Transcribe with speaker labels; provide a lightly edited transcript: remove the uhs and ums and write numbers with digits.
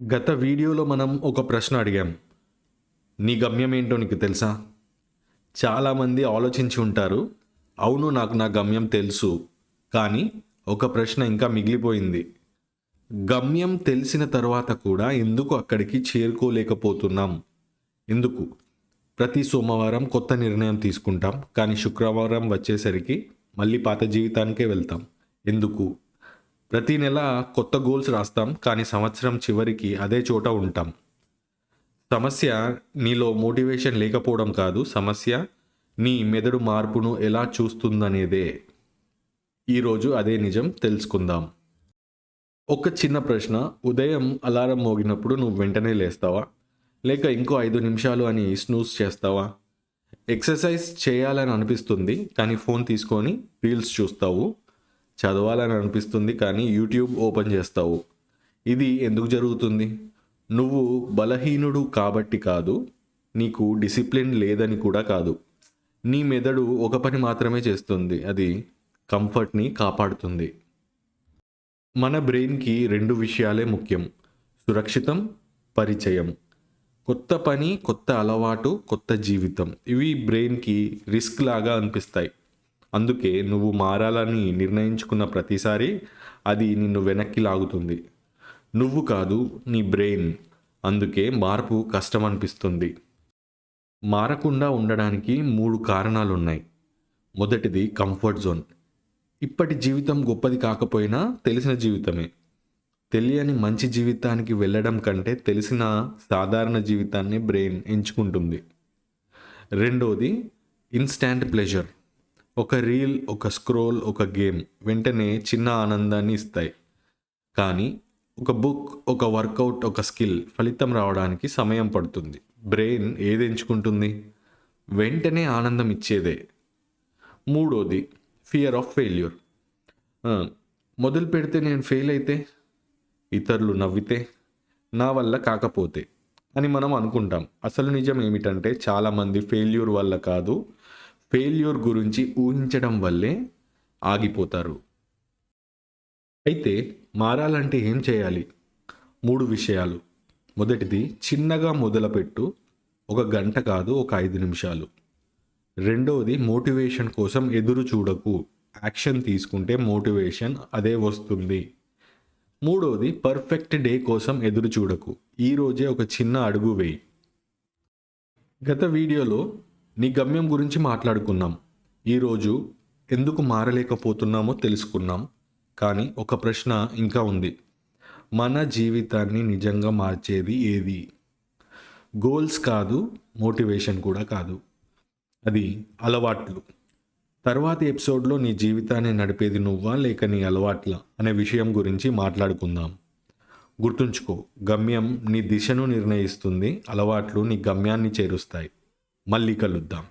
Speaker 1: గత వీడియోలో మనం ఒక ప్రశ్న అడిగాం. నీ గమ్యం ఏంటో నీకు తెలుసా? చాలామంది ఆలోచించి ఉంటారు. అవును, నాకు నా గమ్యం తెలుసు. కానీ ఒక ప్రశ్న ఇంకా మిగిలిపోయింది. గమ్యం తెలిసిన తర్వాత కూడా ఎందుకు అక్కడికి చేరుకోలేకపోతున్నాం? ఎందుకు? ప్రతి సోమవారం కొత్త నిర్ణయం తీసుకుంటాం. కానీ శుక్రవారం వచ్చేసరికి మళ్ళీ పాత జీవితానికే వెళ్తాం. ఎందుకు? ప్రతి నెల కొత్త గోల్స్ రాస్తాం. కానీ సంవత్సరం చివరికి అదే చోట ఉంటాం. సమస్య నీలో మోటివేషన్ లేకపోవడం కాదు. సమస్య నీ మెదడు మార్పును ఎలా చూస్తుందనేదే. ఈరోజు అదే నిజం తెలుసుకుందాం. ఒక చిన్న ప్రశ్న. ఉదయం అలారం మోగినప్పుడు నువ్వు వెంటనే లేస్తావా? లేక ఇంకో 5 నిమిషాలు అని స్నూజ్ చేస్తావా? ఎక్సర్సైజ్ చేయాలని అనిపిస్తుంది కానీ ఫోన్ తీసుకొని రీల్స్ చూస్తావు. చదవాలని అనిపిస్తుంది కానీ యూట్యూబ్ ఓపెన్ చేస్తావు. ఇది ఎందుకు జరుగుతుంది? నువ్వు బలహీనుడు కాబట్టి కాదు, నీకు డిసిప్లిన్ లేదని కూడా కాదు. నీ మెదడు ఒక పని మాత్రమే చేస్తుంది, అది కంఫర్ట్ని కాపాడుతుంది. మన బ్రెయిన్కి 2 విషయాలే ముఖ్యం: సురక్షితం, పరిచయం. కొత్త పని, కొత్త అలవాటు, కొత్త జీవితం, ఇవి బ్రెయిన్కి రిస్క్ లాగా అనిపిస్తాయి. అందుకే నువ్వు మారాలని నిర్ణయించుకున్న ప్రతిసారి అది నిన్ను వెనక్కి లాగుతుంది. నువ్వు కాదు, నీ బ్రెయిన్. అందుకే మార్పు కష్టం అనిపిస్తుంది. మారకుండా ఉండడానికి 3 కారణాలున్నాయి. మొదటిది కంఫర్ట్ జోన్. ఇప్పటి జీవితం గొప్పది కాకపోయినా తెలిసిన జీవితమే. తెలియని మంచి జీవితానికి వెళ్ళడం కంటే తెలిసిన సాధారణ జీవితాన్ని బ్రెయిన్ ఎంచుకుంటుంది. రెండోది ఇన్స్టాంట్ ప్లెజర్. ఒక రీల్, ఒక స్క్రోల్, ఒక గేమ్ వెంటనే చిన్న ఆనందాన్ని ఇస్తాయి. కానీ ఒక బుక్, ఒక వర్కౌట్, ఒక స్కిల్ ఫలితం రావడానికి సమయం పడుతుంది. బ్రెయిన్ ఏది ఎంచుకుంటుంది? వెంటనే ఆనందం ఇచ్చేదే. మూడోది ఫియర్ ఆఫ్ ఫెయిల్యూర్. మొదలు పెడితే నేను ఫెయిల్ అయితే, ఇతరులు నవ్వితే, నా వల్ల కాకపోతే అని మనం అనుకుంటాం. అసలు నిజం ఏమిటంటే చాలామంది ఫెయిల్యూర్ వల్ల కాదు, ఫెయిల్యూర్ గురించి ఊహించడం వల్లే ఆగిపోతారు. అయితే మారాలంటే ఏం చేయాలి? 3 విషయాలు. మొదటిది, చిన్నగా మొదలుపెట్టు. 1 గంట కాదు, ఒక 5 నిమిషాలు. రెండవది, మోటివేషన్ కోసం ఎదురు చూడకు. యాక్షన్ తీసుకుంటే మోటివేషన్ అదే వస్తుంది. మూడవది, పర్ఫెక్ట్ డే కోసం ఎదురు చూడకు. ఈరోజే ఒక చిన్న అడుగు వేయి. గత వీడియోలో నీ గమ్యం గురించి మాట్లాడుకున్నాం. ఈరోజు ఎందుకు మారలేకపోతున్నామో తెలుసుకున్నాం. కానీ ఒక ప్రశ్న ఇంకా ఉంది. మన జీవితాన్ని నిజంగా మార్చేది ఏది? గోల్స్ కాదు, మోటివేషన్ కూడా కాదు, అది అలవాట్లు. తర్వాతి ఎపిసోడ్లో నీ జీవితాన్ని నడిపేది నువ్వా లేక నీ అలవాట్ల అనే విషయం గురించి మాట్లాడుకుందాం. గుర్తుంచుకో, గమ్యం నీ దిశను నిర్ణయిస్తుంది, అలవాట్లు నీ గమ్యాన్ని చేరుస్తాయి. మళ్ళీ కలుద్దాం.